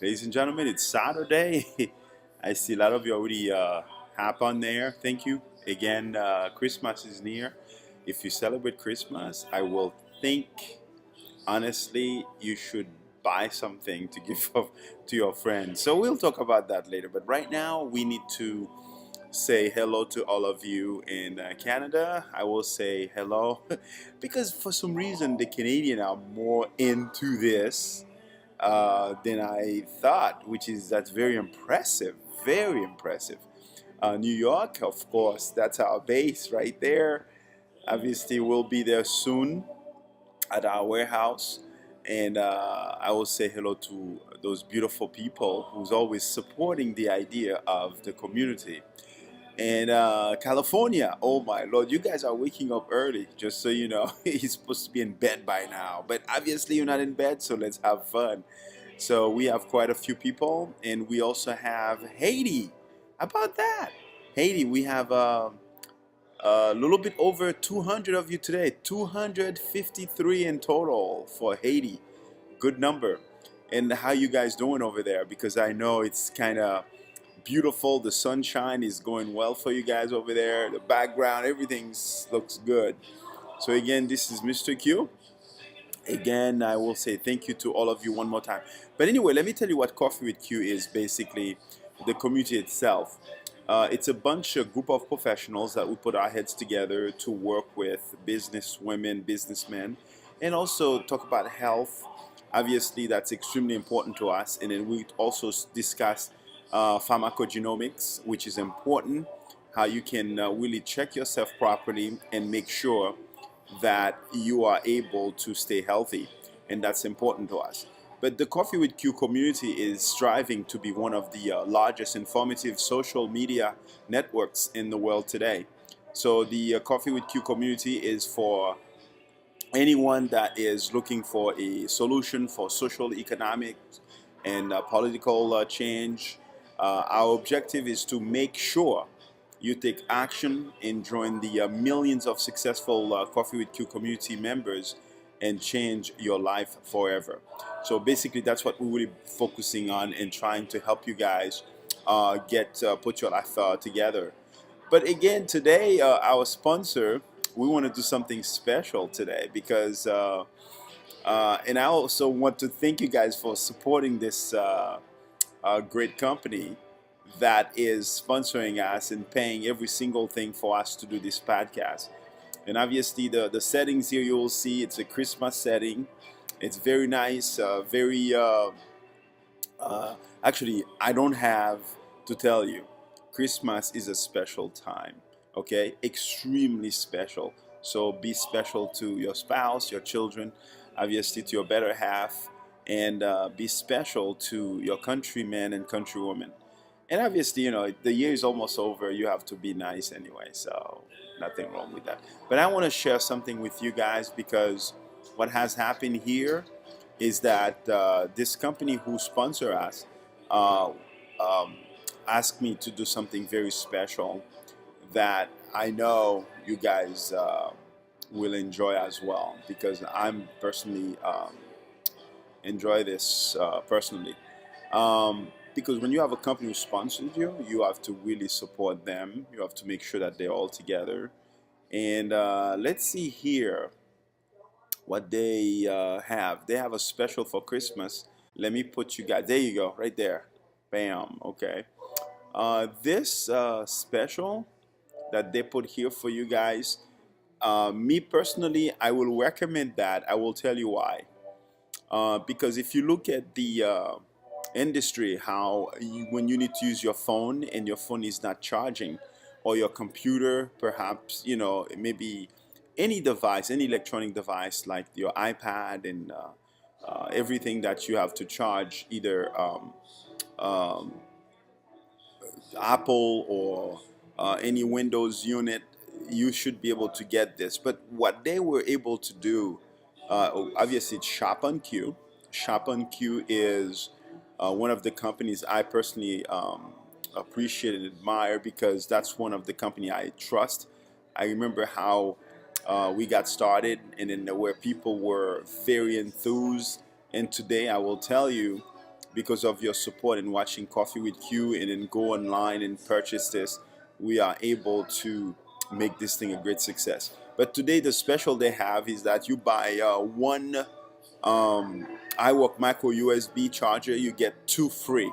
Ladies and gentlemen, it's Saturday. I see a lot of you already hop on there. Thank you. Again, Christmas is near. If you celebrate Christmas, I will think, honestly, you should buy something to give up to your friends. So we'll talk about that later. But right now, we need to say hello to all of you in Canada. I will say hello because for some reason the Canadian are more into this than I thought, which is that's very impressive, very impressive. New York, of course, that's our base right there. Obviously, we'll be there soon at our warehouse, and I will say hello to those beautiful people who's always supporting the idea of the community. And California, oh my lord, you guys are waking up early, just so you know. You're supposed to be in bed by now, but obviously you're not in bed, so let's have fun. So we have quite a few people, and we also have Haiti. How about that? Haiti, we have a little bit over 200 of you today, 253 in total for Haiti. Good number. And how you guys doing over there? Because I know it's kind of beautiful. The sunshine is going well for you guys over there. The background, everything looks good. So again, this is Mr. Q. Again, I will say thank you to all of you one more time. But anyway, let me tell you what Coffee with Q is basically the community itself. It's a bunch of group of professionals that we put our heads together to work with business women, businessmen, and also talk about health. Obviously, that's extremely important to us. And then we also discuss pharmacogenomics, which is important, how you can really check yourself properly and make sure that you are able to stay healthy, and that's important to us. But the Coffee with Q community is striving to be one of the largest informative social media networks in the world today. So the Coffee with Q community is for anyone that is looking for a solution for social, economic, and political change. Our objective is to make sure you take action and join the millions of successful Coffee with Q community members and change your life forever. So basically, that's what we're really focusing on and trying to help you guys put your life together. But again, today, our sponsor, we want to do something special today because, and I also want to thank you guys for supporting this great company that is sponsoring us and paying every single thing for us to do this podcast. And obviously, the settings here you will see it's a Christmas setting. It's very nice, very actually, I don't have to tell you, Christmas is a special time, okay? Extremely special. So be special to your spouse, your children, obviously to your better half, and be special to your countrymen and countrywomen. And obviously, you know, the year is almost over. You have to be nice anyway, so nothing wrong with that. But I want to share something with you guys because what has happened here is that this company who sponsor us uh, um, asked me to do something very special that I know you guys will enjoy as well because I'm personally enjoy this personally. Because when you have a company who sponsors you, you have to really support them. You have to make sure that they're all together. And let's see here what they have. They have a special for Christmas. Let me put you guys. There you go, right there. Bam. Okay. This special that they put here for you guys. Me personally, I will recommend that. I will tell you why. Because if you look at the industry, when you need to use your phone and your phone is not charging, or your computer, perhaps, you know, maybe any device, any electronic device like your iPad and everything that you have to charge, either um, Apple or any Windows unit, you should be able to get this. But what they were able to do, obviously, it's Shop on Q. Shop on Q is one of the companies I personally appreciate and admire because that's one of the company I trust. I remember how we got started, and then where people were very enthused. And today, I will tell you, because of your support and watching Coffee with Q, and then go online and purchase this, we are able to make this thing a great success. But today, the special they have is that you buy one iWalk micro USB charger, you get two free.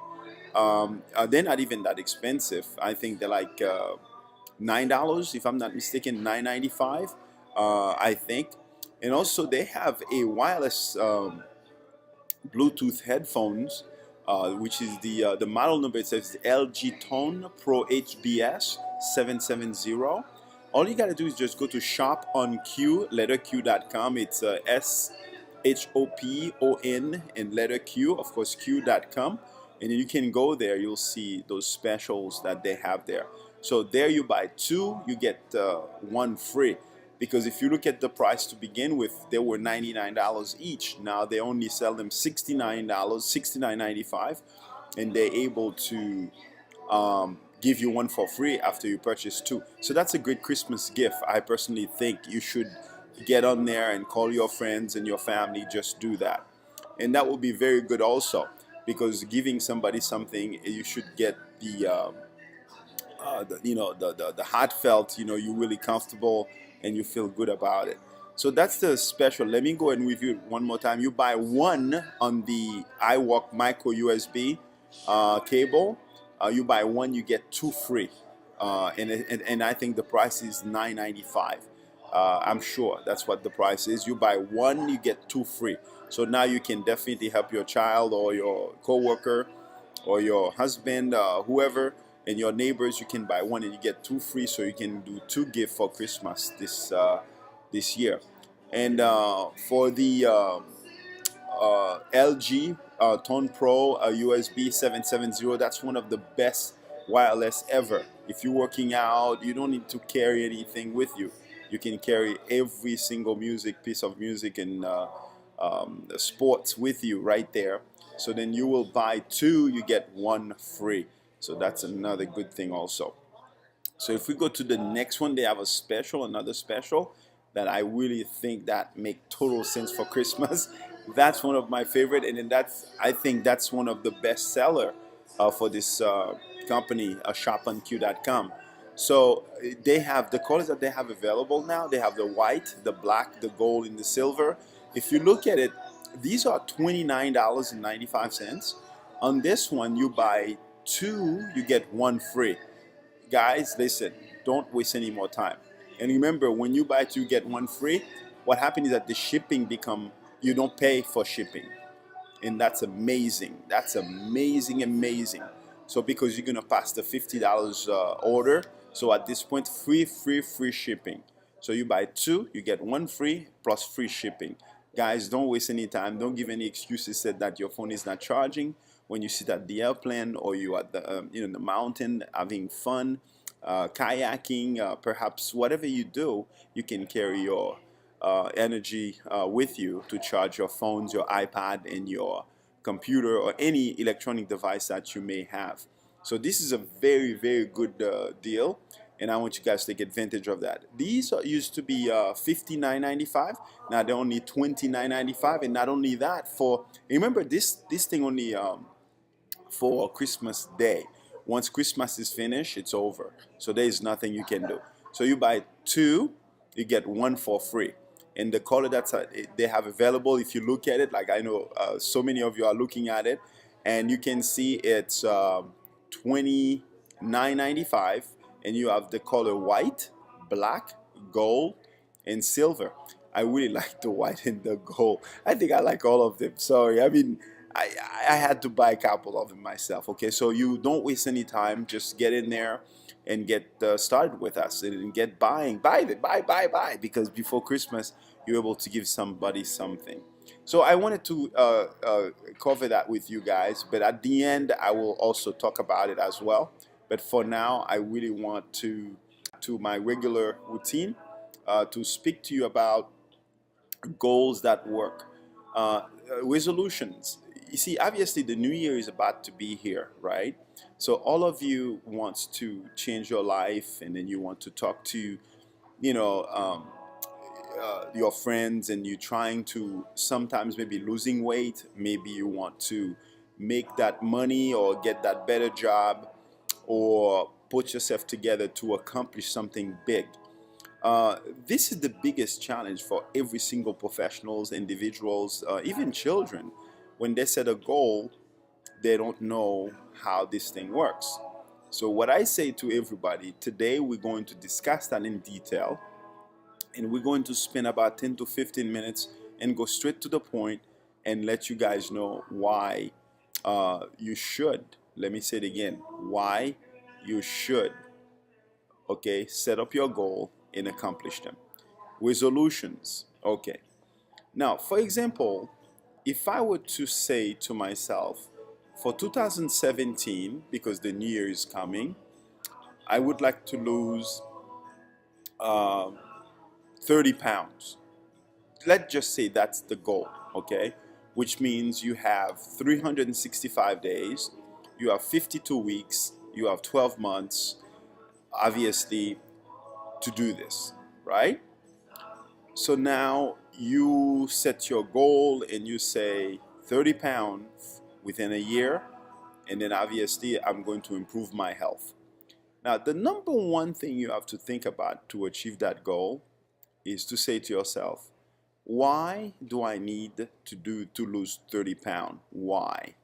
They're not even that expensive. I think they're like $9, if I'm not mistaken, 9.95. I think. And also they have a wireless Bluetooth headphones, which is the model number. It says LG Tone Pro HBS 770. All you gotta do is just go to shop on Q, letter Q.com. It's SHOPON and letter Q, of course, Q.com. And then you can go there, you'll see those specials that they have there. So there you buy two, you get one free. Because if you look at the price to begin with, they were $99 each. Now they only sell them $69, $69.95, and they're able to give you one for free after you purchase two. So that's a great Christmas gift. I personally think you should get on there and call your friends and your family. Just do that, and that will be very good also, because giving somebody something, you should get the heartfelt, you're really comfortable and you feel good about it. So that's the special. Let me go and review it one more time. You buy one on the iWalk micro USB cable. You buy one, you get two free. And I think the price is $9.95. I'm sure that's what the price is. You buy one, you get two free. So now you can definitely help your child or your coworker or your husband, whoever, and your neighbors. You can buy one and you get two free, so you can do two gifts for Christmas this year. And for the LG Tone Pro USB 770, that's one of the best wireless ever. If you're working out, you don't need to carry anything with you. You can carry every single piece of music and sports with you right there. So then you will buy two, you get one free. So that's another good thing also. So if we go to the next one, they have another special that I really think that make total sense for Christmas. That's one of my favorite, and then I think that's one of the best seller for this company, shoponq.com. So they have the colors that they have available now. They have the white, the black, the gold, and the silver. If you look at it, these are $29.95. On this one, you buy two, you get one free. Guys, listen, don't waste any more time. And remember, when you buy two, get one free, what happens is that the shipping you don't pay for shipping. And that's amazing. That's amazing, amazing. So because you're gonna pass the $50 order, so at this point, free shipping. So you buy two, you get one free plus free shipping. Guys, don't waste any time. Don't give any excuses that your phone is not charging when you sit at the airplane or you at the mountain having fun, kayaking, perhaps whatever you do, you can carry your energy with you to charge your phones, your iPad, and your computer, or any electronic device that you may have. So this is a very, very good deal, and I want you guys to take advantage of that. These used to be $59.95. Now they're only $29.95, and not only that, remember this thing only for Christmas Day. Once Christmas is finished, it's over. So there is nothing you can do. So you buy two, you get one for free. And the color that they have available, if you look at it, like I know so many of you are looking at it, and you can see it's $29.95, and you have the color white, black, gold, and silver. I really like the white and the gold. I think I like all of them. Sorry, I mean, I had to buy a couple of them myself. Okay, so you don't waste any time. Just get in there and get started with us and get buy, because before Christmas you're able to give somebody something. So I wanted to cover that with you guys, but at the end I will also talk about it as well. But for now, I really want to my regular routine to speak to you about goals that work, resolutions. You see, obviously the new year is about to be here, right? So all of you wants to change your life, and then you want to talk to, your friends, and you trying to sometimes maybe losing weight, maybe you want to make that money or get that better job or put yourself together to accomplish something big. Uh, this is the biggest challenge for every single professionals, individuals, even children. When they set a goal, they don't know how this thing works. So what I say to everybody, today we're going to discuss that in detail, and we're going to spend about 10 to 15 minutes and go straight to the point and let you guys know why you should, let me say it again, why you should, okay, set up your goal and accomplish them. Resolutions, okay. Now, for example, if I were to say to myself, for 2017, because the new year is coming, I would like to lose uh, 30 pounds. Let's just say that's the goal, okay? Which means you have 365 days, you have 52 weeks, you have 12 months, obviously, to do this, right? So now you set your goal and you say 30 pounds within a year, and then obviously I'm going to improve my health. Now, the number one thing you have to think about to achieve that goal is to say to yourself, why do I need to lose 30 pounds? Why?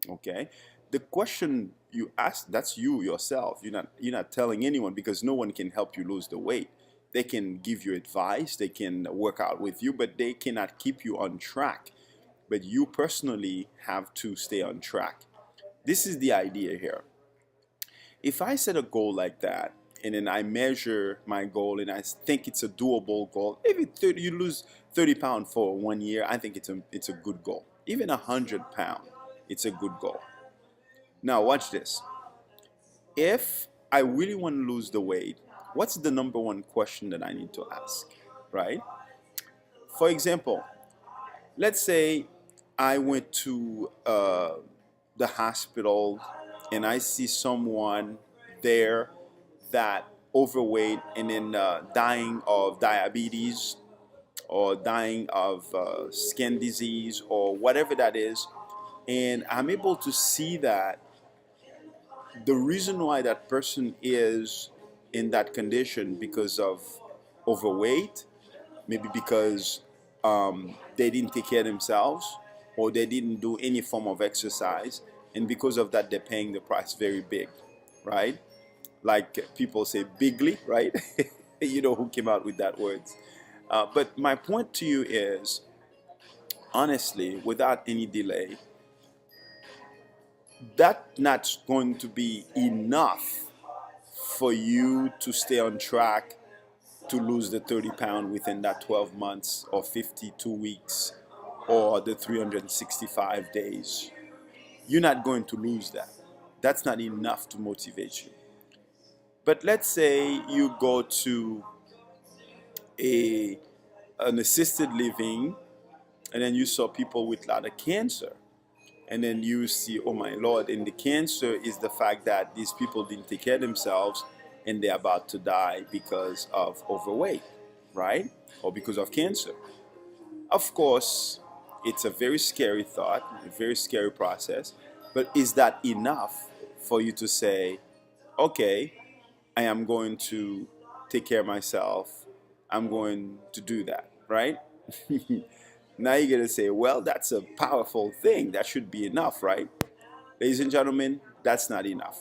Okay. The question you ask, that's you yourself. You're not telling anyone, because no one can help you lose the weight. They can give you advice, they can work out with you, but they cannot keep you on track. But you personally have to stay on track. This is the idea here. If I set a goal like that, and then I measure my goal and I think it's a doable goal, maybe 30, you lose 30 pounds for 1 year, I think it's a good goal. Even 100 pounds, it's a good goal. Now watch this. If I really want to lose the weight, what's the number one question that I need to ask, right? For example, let's say I went to the hospital and I see someone there that overweight and then dying of diabetes or dying of skin disease or whatever that is, and I'm able to see that the reason why that person is in that condition because of overweight, maybe because they didn't take care of themselves or they didn't do any form of exercise, and because of that they're paying the price very big, right? Like people say bigly, right? You know who came out with that words. But my point to you is, honestly, without any delay, that's not going to be enough for you to stay on track to lose the 30 pound within that 12 months or 52 weeks or the 365 days. You're not going to lose that. That's not enough to motivate you. But let's say you go to a an assisted living and then you saw people with a lot of cancer, and then you see, oh my lord, and the cancer is the fact that these people didn't take care of themselves and they're about to die because of overweight, right? Or because of cancer. Of course, it's a very scary thought, a very scary process, but is that enough for you to say, okay, I am going to take care of myself, I'm going to do that, right? Now you're going to say, well, that's a powerful thing. That should be enough, right? Ladies and gentlemen, that's not enough.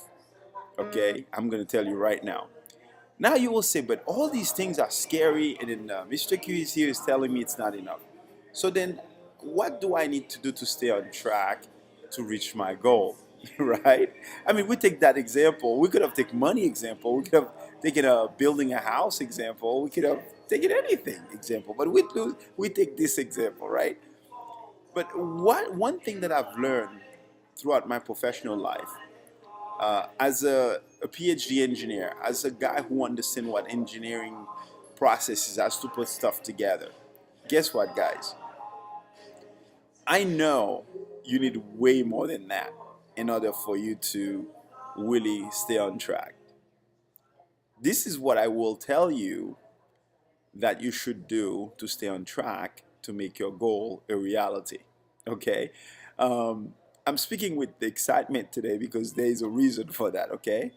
Okay? I'm going to tell you right now. Now you will say, but all these things are scary, and then Mr. Q is here is telling me it's not enough. So then, what do I need to do to stay on track to reach my goal? Right? I mean, we take that example. We could have taken money example. We could have taken a building a house example. We could have taken anything example. But we take this example, right? But one thing that I've learned throughout my professional life, as a PhD engineer, as a guy who understands what engineering processes has to put stuff together, guess what, guys? I know you need way more than that in order for you to really stay on track. This is what I will tell you that you should do to stay on track to make your goal a reality. Okay? I'm speaking with excitement today because there is a reason for that, okay?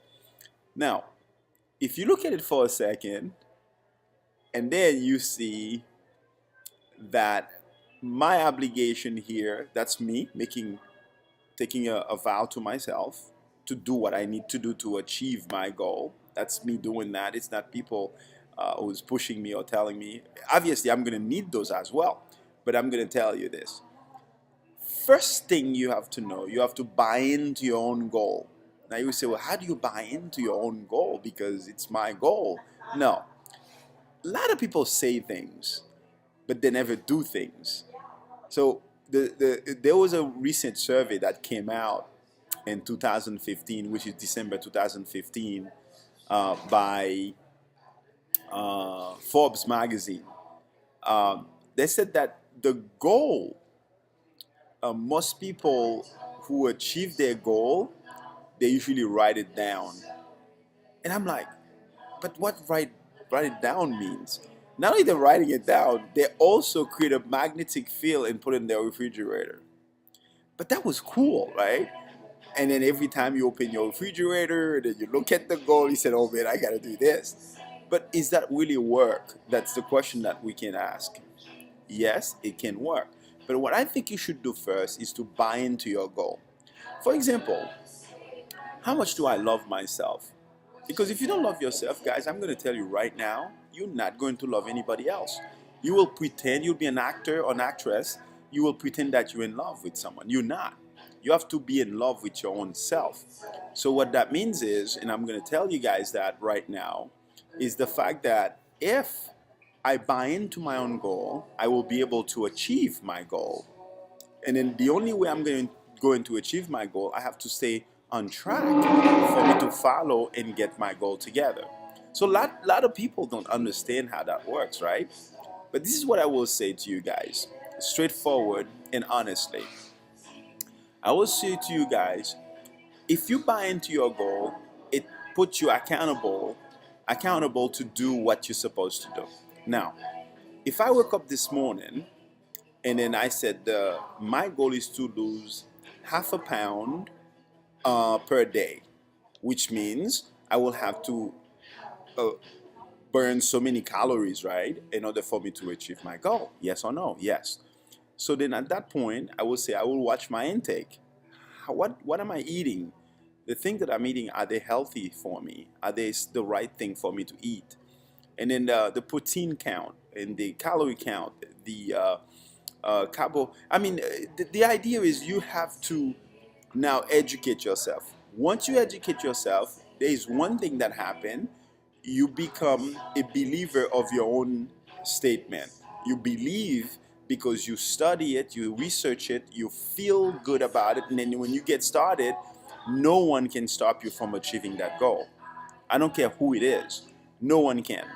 Now, if you look at it for a second, and then you see that my obligation here, that's me taking a vow to myself to do what I need to do to achieve my goal. That's me doing that. It's not people who's pushing me or telling me. Obviously, I'm going to need those as well. But I'm going to tell you this. First thing you have to know, you have to buy into your own goal. Now you say, well, how do you buy into your own goal? Because it's my goal. No. A lot of people say things, but they never do things. So there was a recent survey that came out in 2015, which is December 2015, by Forbes magazine. They said that the goal, most people who achieve their goal, they usually write it down. And I'm like, but what write it down means? Not only they're writing it down, they also create a magnetic field and put it in their refrigerator. But that was cool, right? And then every time you open your refrigerator, and then you look at the goal, you said, oh man, I gotta do this. But is that really work? That's the question that we can ask. Yes, it can work. But what I think you should do first is to buy into your goal. For example, how much do I love myself? Because if you don't love yourself, guys, I'm going to tell you right now, you're not going to love anybody else. You will pretend you'll be an actor or an actress. You will pretend that you're in love with someone. You're not. You have to be in love with your own self. So what that means is, and I'm going to tell you guys that right now, is the fact that if I buy into my own goal, I will be able to achieve my goal. And then the only way I'm going to achieve my goal, I have to stay on track for me to follow and get my goal together. So a lot of people don't understand how that works, right? But this is what I will say to you guys, straightforward and honestly. I will say to you guys, if you buy into your goal, it puts you accountable to do what you're supposed to do. Now, if I woke up this morning and then I said, my goal is to lose half a pound per day, which means I will have to uh, burn so many calories, right, in order for me to achieve my goal. Yes or no? Yes. So then at that point, I will say I will watch my intake. What am I eating? The things that I'm eating, are they healthy for me? Are they the right thing for me to eat? And then the protein count and the calorie count, the carbo. I mean, the idea is you have to now educate yourself. Once you educate yourself, there is one thing that happens. You become a believer of your own statement. You believe because you study it, you research it, you feel good about it, and then when you get started, no one can stop you from achieving that goal. I don't care who it is. No one can.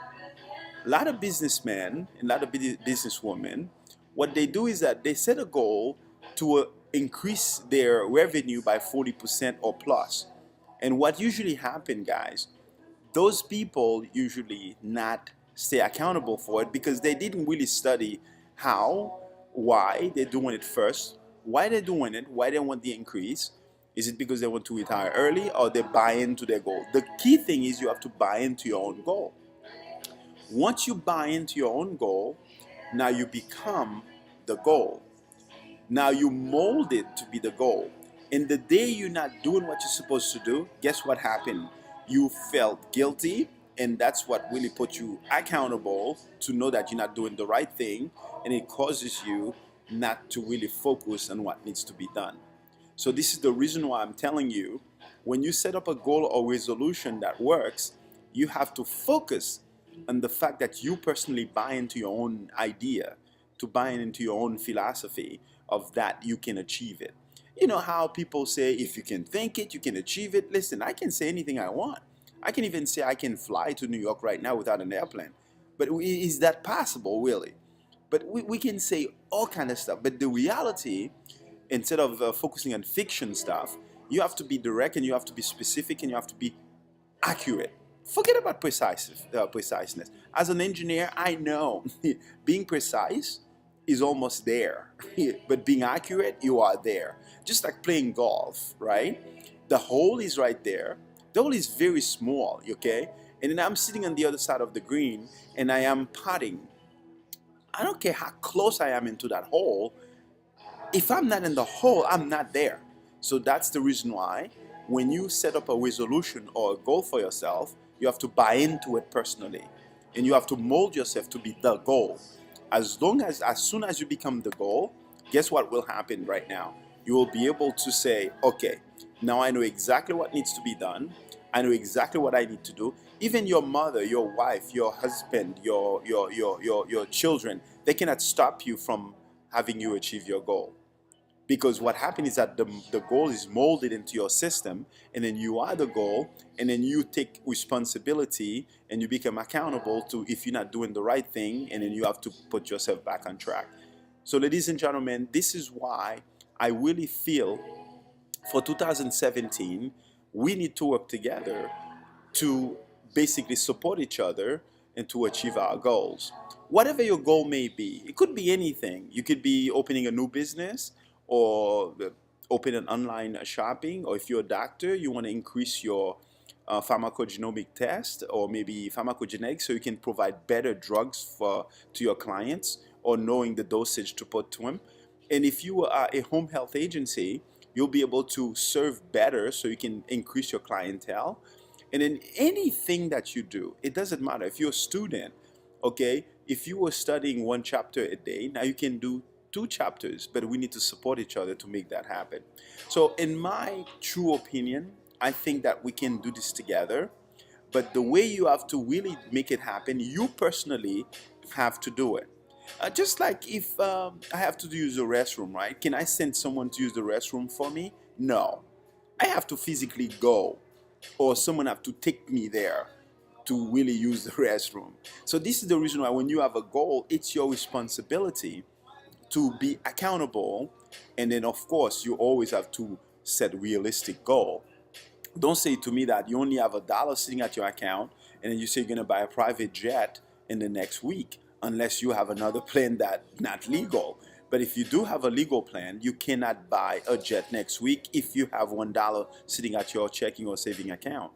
A lot of businessmen and a lot of businesswomen, what they do is that they set a goal to increase their revenue by 40% or plus. And what usually happens, guys, those people usually not stay accountable for it because they didn't really study how, why they're doing it first, why they're doing it, why they want the increase. Is it because they want to retire early or they buy into their goal? The key thing is you have to buy into your own goal. Once you buy into your own goal, now you become the goal. Now you mold it to be the goal. And the day you're not doing what you're supposed to do, guess what happened? You felt guilty, and that's what really put you accountable to know that you're not doing the right thing, and it causes you not to really focus on what needs to be done. So this is the reason why I'm telling you, when you set up a goal or resolution that works, you have to focus on the fact that you personally buy into your own idea, to buy into your own philosophy of that you can achieve it. You know how people say, if you can think it, you can achieve it. Listen, I can say anything I want. I can even say I can fly to New York right now without an airplane. But is that possible, really? But we can say all kind of stuff. But the reality, instead of focusing on fiction stuff, you have to be direct and you have to be specific and you have to be accurate. Forget about preciseness. As an engineer, I know being precise is almost there. But being accurate, you are there. Just like playing golf, right? The hole is right there. The hole is very small, okay? And then I'm sitting on the other side of the green and I am putting. I don't care how close I am into that hole. If I'm not in the hole, I'm not there. So that's the reason why when you set up a resolution or a goal for yourself, you have to buy into it personally. And you have to mold yourself to be the goal. As soon as you become the goal, guess what will happen right now? You will be able to say, okay, now I know exactly what needs to be done. I know exactly what I need to do. Even your mother, your wife, your husband, your children, they cannot stop you from having you achieve your goal. Because what happens is that the goal is molded into your system, and then you are the goal, and then you take responsibility and you become accountable to if you're not doing the right thing, and then you have to put yourself back on track. So ladies and gentlemen, this is why I really feel for 2017 we need to work together to basically support each other and to achieve our goals. Whatever your goal may be, it could be anything. You could be opening a new business or open an online shopping, or if you're a doctor, you want to increase your pharmacogenomic test or maybe pharmacogenetics so you can provide better drugs to your clients or knowing the dosage to put to them. And if you are a home health agency, you'll be able to serve better so you can increase your clientele. And in anything that you do, it doesn't matter. If you're a student, okay, if you were studying one chapter a day, now you can do two chapters, but we need to support each other to make that happen. So in my true opinion, I think that we can do this together. But the way you have to really make it happen, you personally have to do it. Just like if I have to use the restroom, right? Can I send someone to use the restroom for me? No. I have to physically go, or someone have to take me there to really use the restroom. So this is the reason why when you have a goal, it's your responsibility to be accountable. And then of course, you always have to set realistic goal. Don't say to me that you only have $1 sitting at your account and then you say you're going to buy a private jet in the next week, unless you have another plan that's not legal. But if you do have a legal plan, you cannot buy a jet next week if you have $1 sitting at your checking or saving account.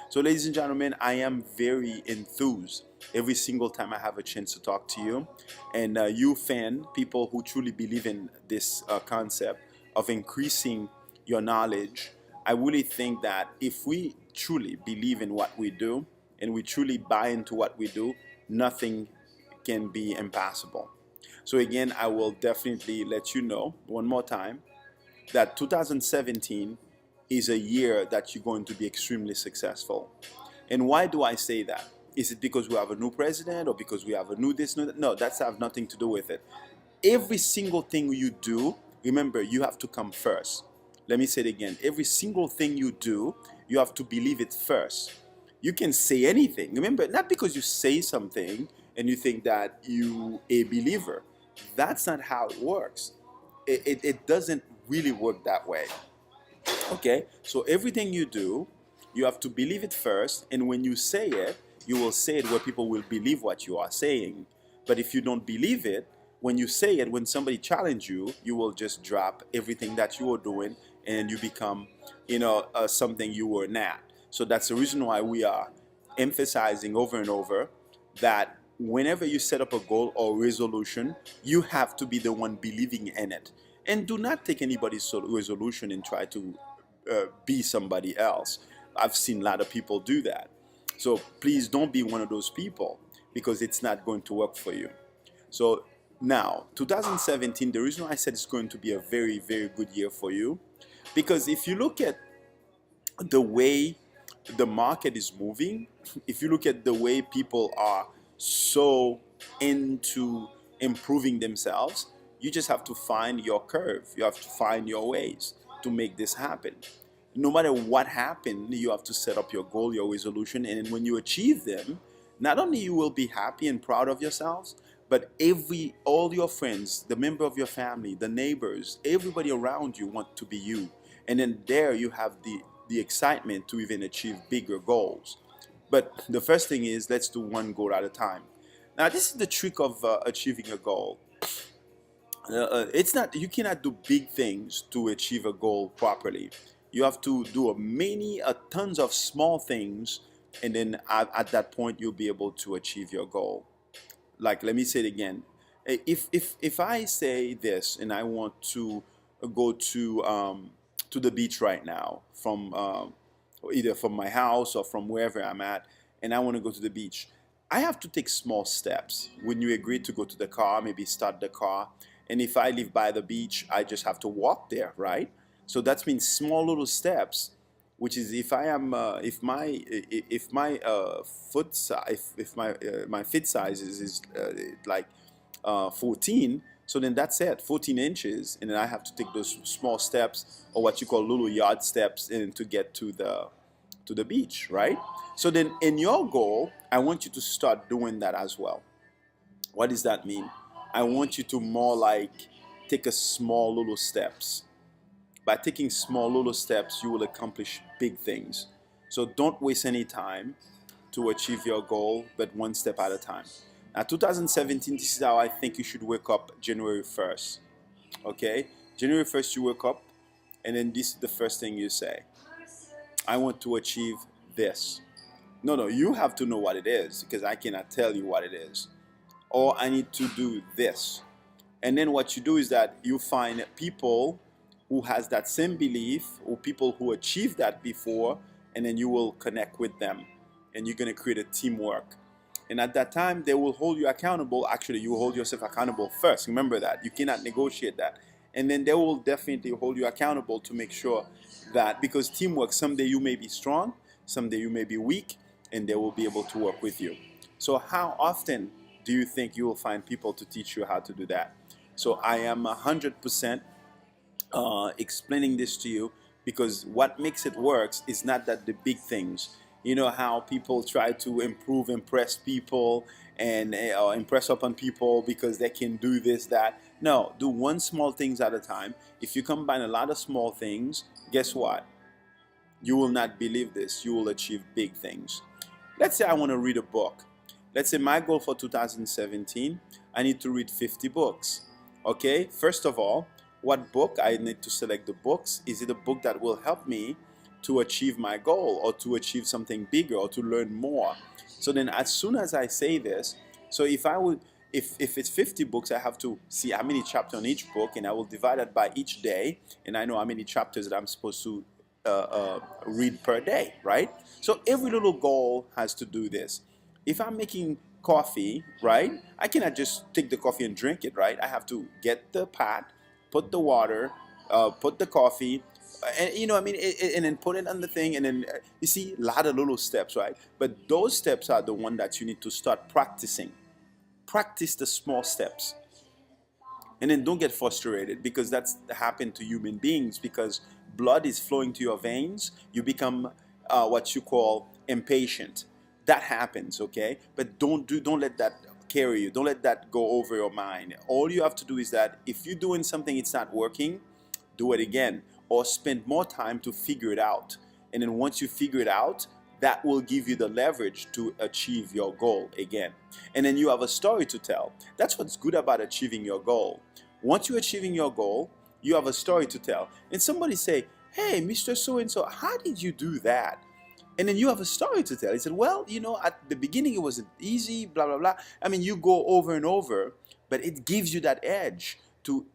So ladies and gentlemen, I am very enthused every single time I have a chance to talk to you. And you people who truly believe in this concept of increasing your knowledge, I really think that if we truly believe in what we do and we truly buy into what we do, nothing can be impossible. So again, I will definitely let you know one more time that 2017 is a year that you're going to be extremely successful. And why do I say that? Is it because we have a new president or because we have a new this, new that? No, that's have nothing to do with it. Every single thing you do, remember, you have to come first. Let me say it again. Every single thing you do, you have to believe it first. You can say anything. Remember, not because you say something and you think that you a believer. That's not how it works. It doesn't really work that way. Okay? So everything you do, you have to believe it first. And when you say it, you will say it where people will believe what you are saying. But if you don't believe it, when you say it, when somebody challenges you, you will just drop everything that you were doing and you become, something you were not. So that's the reason why we are emphasizing over and over that whenever you set up a goal or resolution, you have to be the one believing in it. And do not take anybody's resolution and try to be somebody else. I've seen a lot of people do that. So please don't be one of those people, because it's not going to work for you. So now, 2017, the reason why I said it's going to be a very, very good year for you, because if you look at the way the market is moving, if you look at the way people are so into improving themselves, you just have to find your curve. You have to find your ways to make this happen. No matter what happened, you have to set up your goal, your resolution, and when you achieve them, not only you will be happy and proud of yourselves, but all your friends, the member of your family, the neighbors, everybody around you want to be you. And then there you have the excitement to even achieve bigger goals. But the first thing is, let's do one goal at a time. Now, this is the trick of achieving a goal. It's not, you cannot do big things to achieve a goal properly. You have to do tons of small things, and then at that point you'll be able to achieve your goal. Like, let me say it again. If I say this and I want to go to the beach right now from either from my house or from wherever I'm at, and I want to go to the beach, I have to take small steps. When you agree to go to the car, maybe start the car, and if I live by the beach, I just have to walk there, right? So that means small little steps, which is if I am if my foot size, if my fit size is like 14, so then that's it, 14 inches, and then I have to take those small steps, or what you call little yard steps, in to get to the beach, right? So then in your goal, I want you to start doing that as well. What does that mean? I want you to more like take a small little steps. By taking small little steps, you will accomplish big things. So don't waste any time to achieve your goal, but one step at a time. Now, 2017, this is how I think you should wake up January 1st. Okay? January 1st, you wake up, and then this is the first thing you say: I want to achieve this. No, no, you have to know what it is, because I cannot tell you what it is. Or I need to do this. And then what you do is that you find people who has that same belief, or people who achieved that before, and then you will connect with them, and you're going to create a teamwork. And at that time, they will hold you accountable. Actually, you hold yourself accountable first. Remember that. You cannot negotiate that. And then they will definitely hold you accountable to make sure that, because teamwork, someday you may be strong, someday you may be weak, and they will be able to work with you. So how often do you think you will find people to teach you how to do that? So I am 100% explaining this to you, because what makes it works is not that the big things. You know how people try to impress people, and impress upon people because they can do this, that. No, do one small things at a time. If you combine a lot of small things, guess what? You will not believe this. You will achieve big things. Let's say I want to read a book. Let's say my goal for 2017, I need to read 50 books. Okay, first of all, what book? I need to select the books. Is it a book that will help me to achieve my goal, or to achieve something bigger, or to learn more? So then as soon as I say this, so if it's 50 books, I have to see how many chapters on each book, and I will divide it by each day, and I know how many chapters that I'm supposed to read per day, right? So every little goal has to do this. If I'm making coffee, right, I cannot just take the coffee and drink it, right? I have to get the pot, put the water, put the coffee, and and then put it on the thing, and then you see a lot of little steps, right? But those steps are the one that you need to start practicing. Practice the small steps, and then don't get frustrated, because that's happened to human beings. Because blood is flowing to your veins, you become what you call impatient. That happens, okay? But don't let that carry you. Don't let that go over your mind. All you have to do is that if you're doing something, it's not working, do it again, or spend more time to figure it out. And then once you figure it out, that will give you the leverage to achieve your goal again. And then you have a story to tell. That's what's good about achieving your goal. Once you're achieving your goal, you have a story to tell. And somebody say, hey, Mr. So-and-so, how did you do that? And then you have a story to tell. He said, well, at the beginning it wasn't easy, blah, blah, blah. I mean, you go over and over, but it gives you that edge to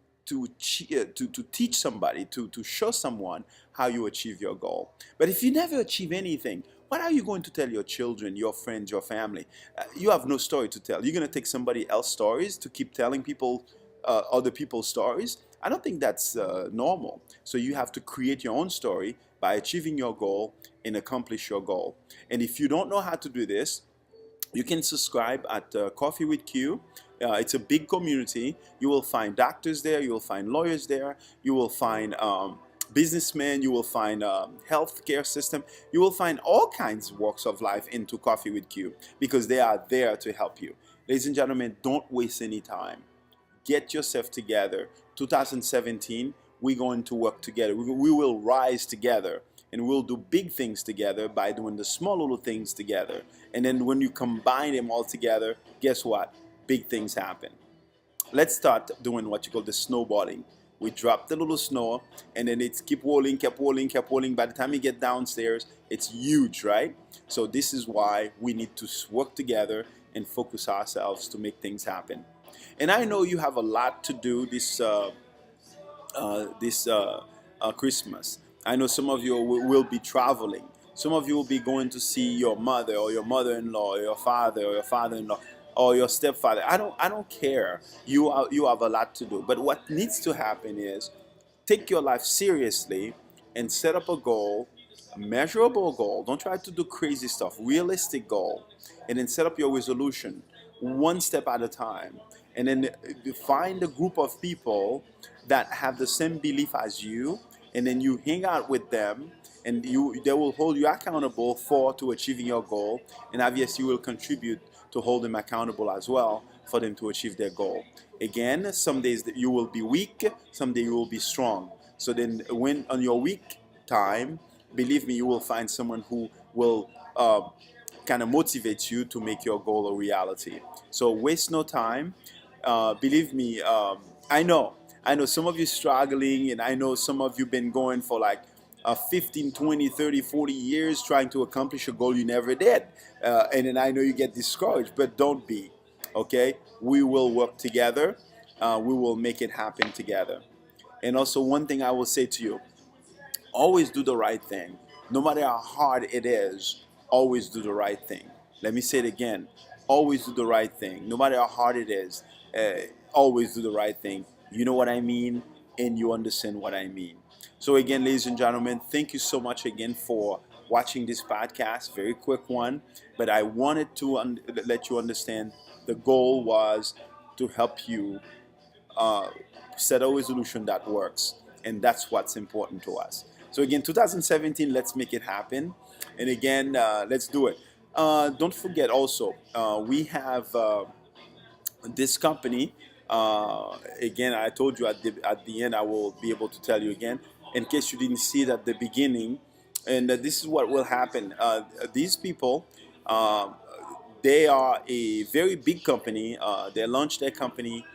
teach somebody, to show someone how you achieve your goal. But if you never achieve anything, what are you going to tell your children, your friends, your family? You have no story to tell. You're going to take somebody else's stories to keep telling people other people's stories. I don't think that's normal. So you have to create your own story by achieving your goal and accomplish your goal. And if you don't know how to do this, you can subscribe at Coffee with Q. It's a big community. You will find doctors there. You will find lawyers there. You will find businessmen. You will find healthcare system. You will find all kinds of walks of life into Coffee with Q, because they are there to help you. Ladies and gentlemen, don't waste any time. Get yourself together. 2017, we're going to work together. We will rise together, and we'll do big things together by doing the small little things together. And then when you combine them all together, guess what? Big things happen. let's start doing what you call the snowballing. We drop the little snow, and then it's keep rolling, kept rolling, kept rolling. By the time you get downstairs, it's huge, right? So this is why we need to work together and focus ourselves to make things happen. And I know you have a lot to do this Christmas. I know some of you will be traveling. Some of you will be going to see your mother or your mother-in-law or your father-in-law or your stepfather. I don't care. You have a lot to do. But what needs to happen is take your life seriously and set up a goal, a measurable goal. Don't try to do crazy stuff. Realistic goal, and then set up your resolution one step at a time. And then find a group of people that have the same belief as you, and then you hang out with them, and they will hold you accountable for to achieving your goal, and obviously you will contribute to hold them accountable as well for them to achieve their goal. Again, some days that you will be weak, some days you will be strong. So then when on your weak time, believe me, you will find someone who will kind of motivate you to make your goal a reality. So waste no time. Believe me, I know some of you struggling, and I know some of you been going for like 15, 20, 30, 40 years trying to accomplish a goal you never did. And then I know you get discouraged, but don't be. Okay? We will work together. We will make it happen together. And also, one thing I will say to you, always do the right thing. No matter how hard it is, always do the right thing. Let me say it again. Always do the right thing. No matter how hard it is, always do the right thing. You know what I mean, and you understand what I mean. So again, ladies and gentlemen, thank you so much again for watching this podcast. Very quick one, but I wanted to let you understand the goal was to help you uh, set a resolution that works, and that's what's important to us. So again, 2017, let's make it happen, and again, let's do it. Don't forget also, we have this company. Again, I told you at the end, I will be able to tell you again, in case you didn't see it at the beginning. And this is what will happen. These people, they are a very big company. They launched their company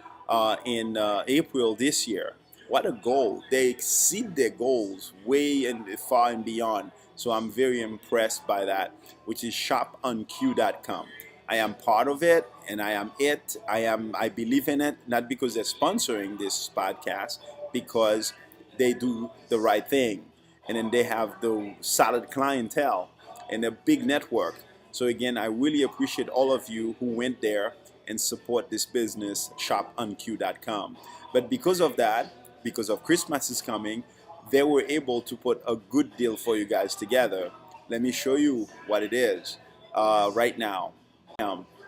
in April this year. What a goal! They exceed their goals way and far and beyond. So I'm very impressed by that, which is shoponq.com. I am part of it, and I am it. I believe in it, not because they're sponsoring this podcast, because they do the right thing, and then they have the solid clientele and a big network. So again, I really appreciate all of you who went there and support this business, shoponq.com. But because of that, because of Christmas is coming, they were able to put a good deal for you guys together. Let me show you what it is right now.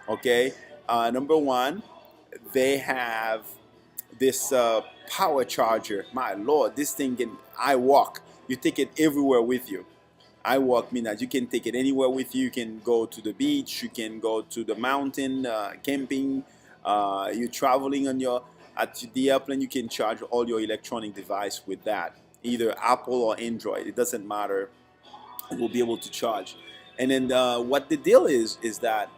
Okay, number one, they have this power charger. My lord, this thing can I walk. You take it everywhere with you. I walk mean that you can take it anywhere with you. You can go to the beach, you can go to the mountain, camping. You're traveling on your at the airplane. You can charge all your electronic device with that, either Apple or Android. It doesn't matter. It will be able to charge. And then what the deal is that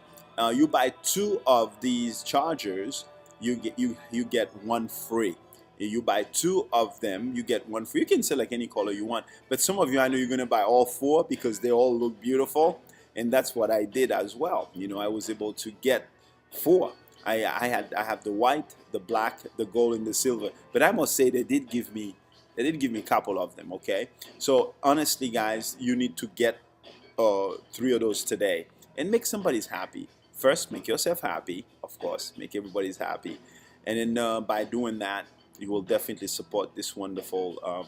you buy two of these chargers, you get one free. You buy two of them, you get one free. You can select any color you want, but some of you, I know you're gonna buy all four because they all look beautiful, and that's what I did as well. You know, I was able to get four. I have the white, the black, the gold, and the silver. But I must say they did give me a couple of them. Okay, so honestly, guys, you need to get three of those today and make somebody's happy. First, make yourself happy, of course, make everybody's happy, and then by doing that, you will definitely support this wonderful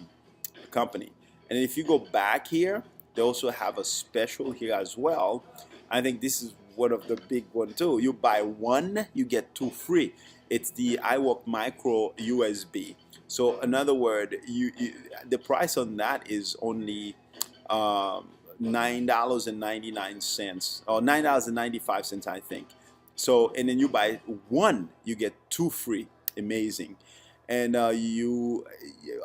company. And if you go back here, they also have a special here as well. I think this is one of the big one too. You buy one, you get two free. It's the iWork Micro USB. So in other word, the price on that is only $9.99 or $9.95, I think. So, and then you buy one, you get two free. Amazing. And you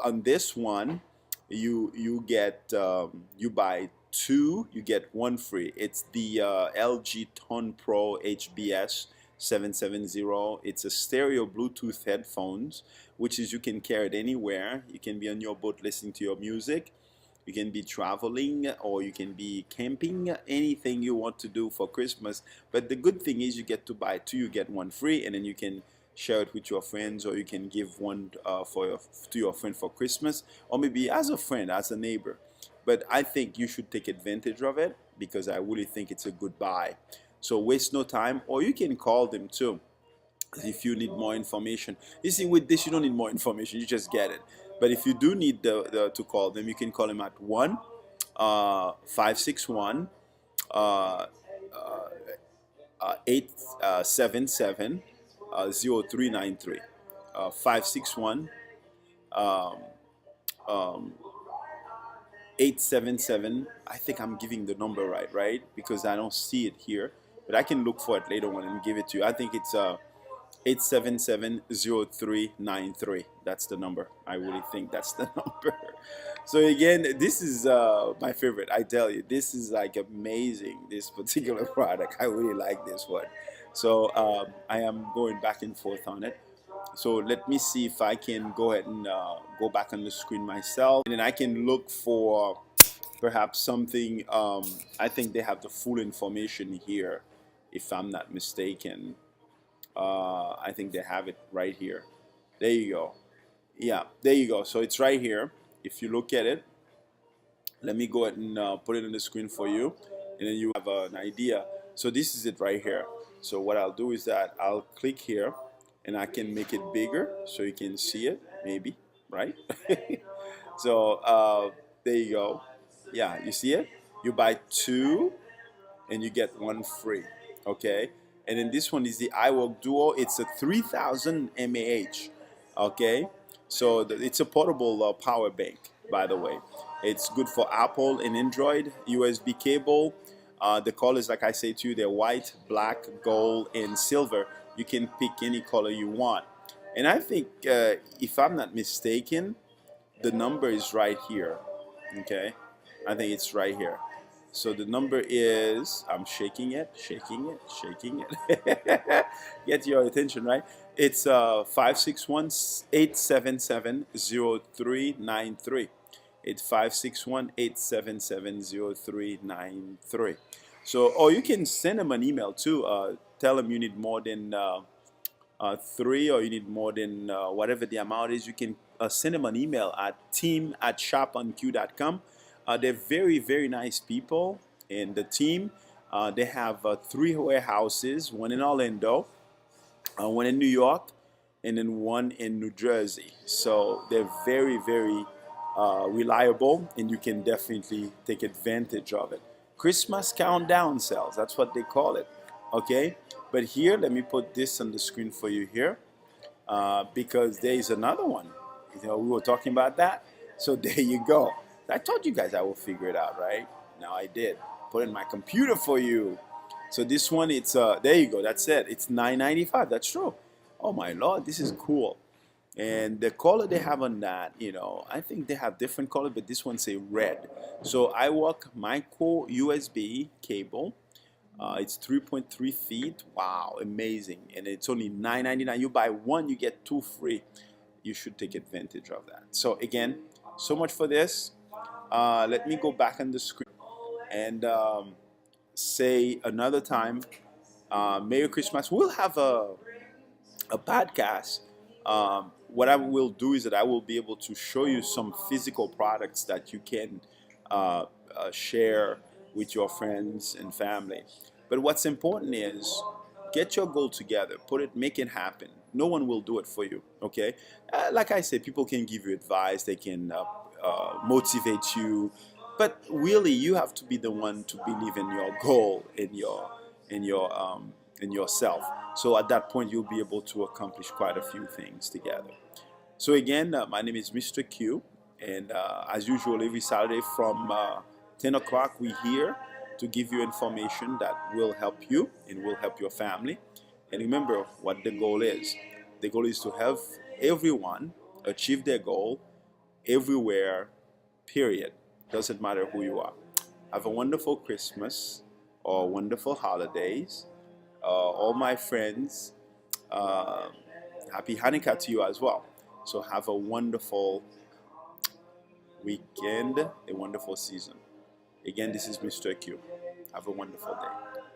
on this one, you get you buy two, you get one free. It's the LG Tone Pro HBS 770. It's a stereo Bluetooth headphones, which is you can carry it anywhere. You can be on your boat listening to your music. You can be traveling, or you can be camping, anything you want to do for Christmas. But the good thing is you get to buy two, you get one free, and then you can share it with your friends, or you can give one to your friend for Christmas, or maybe as a friend, as a neighbor. But I think you should take advantage of it, because I really think it's a good buy. So waste no time, or you can call them too if you need more information. You see, with this, you don't need more information, you just get it. But if you do need to call them, you can call them at 1 561 877 0393. 561 um, 877. I think I'm giving the number right? Because I don't see it here, but I can look for it later on and give it to you. I think it's 877-0393. That's the number. I really think that's the number. So again, this is my favorite. I tell you, this is like amazing, this particular product. I really like this one. So I am going back and forth on it. So let me see if I can go ahead and go back on the screen myself, and then I can look for perhaps something. I think they have the full information here, if I'm not mistaken. I think they have it right here. There you go. Yeah, there you go. So it's right here. If you look at it, let me go ahead and put it on the screen for you, and then you have an idea. So this is it right here. So what I'll do is that I'll click here, and I can make it bigger so you can see it, maybe, right? So there you go. Yeah, you see it? You buy two and you get one free, okay? And then this one is the iWalk Duo. It's a 3000 mAh, okay? So it's a portable power bank, by the way. It's good for Apple and Android, USB cable. The colors, like I say to you, they're white, black, gold, and silver. You can pick any color you want. And I think, if I'm not mistaken, the number is right here, okay? I think it's right here. So the number is, I'm shaking it. Get your attention, right? It's 561-877-0393. It's 561-877-0393. So, or you can send them an email too. Tell them you need more than three, or you need more than whatever the amount is. You can send them an email at team@shoponq.com. They're very, very nice people, and the team, they have 3 warehouses, one in Orlando, one in New York, and then one in New Jersey. So they're very, very reliable, and you can definitely take advantage of it. Christmas countdown sales, that's what they call it, okay? But here, let me put this on the screen for you here, because there is another one. You know, we were talking about that, so there you go. I told you guys I will figure it out, right? Now I did. Put it in my computer for you. So this one, it's there you go. That's it. It's $9.95. That's true. Oh my Lord, this is cool. And the color they have on that, you know, I think they have different colors, but this one say red. So iWalk micro USB cable. It's 3.3 feet. Wow, amazing. And it's only $9.99. You buy one, you get 2 free. You should take advantage of that. So again, so much for this. Let me go back on the screen and say another time, Merry Christmas. We'll have a podcast. What I will do is that I will be able to show you some physical products that you can share with your friends and family. But what's important is get your goal together, make it happen. No one will do it for you, okay? Like I said, people can give you advice, they can motivate you, but really you have to be the one to believe in your goal, in yourself. So at that point you'll be able to accomplish quite a few things together. So again, my name is Mr. Q, and as usual, every Saturday from 10 o'clock we're here to give you information that will help you and will help your family. And remember what the goal is. The goal is to help everyone achieve their goal everywhere, period. Doesn't matter who you are. Have a wonderful Christmas or wonderful holidays. all my friends, uh, happy Hanukkah to you as well. So have a wonderful weekend, a wonderful season. Again, this is Mr. Q. Have a wonderful day.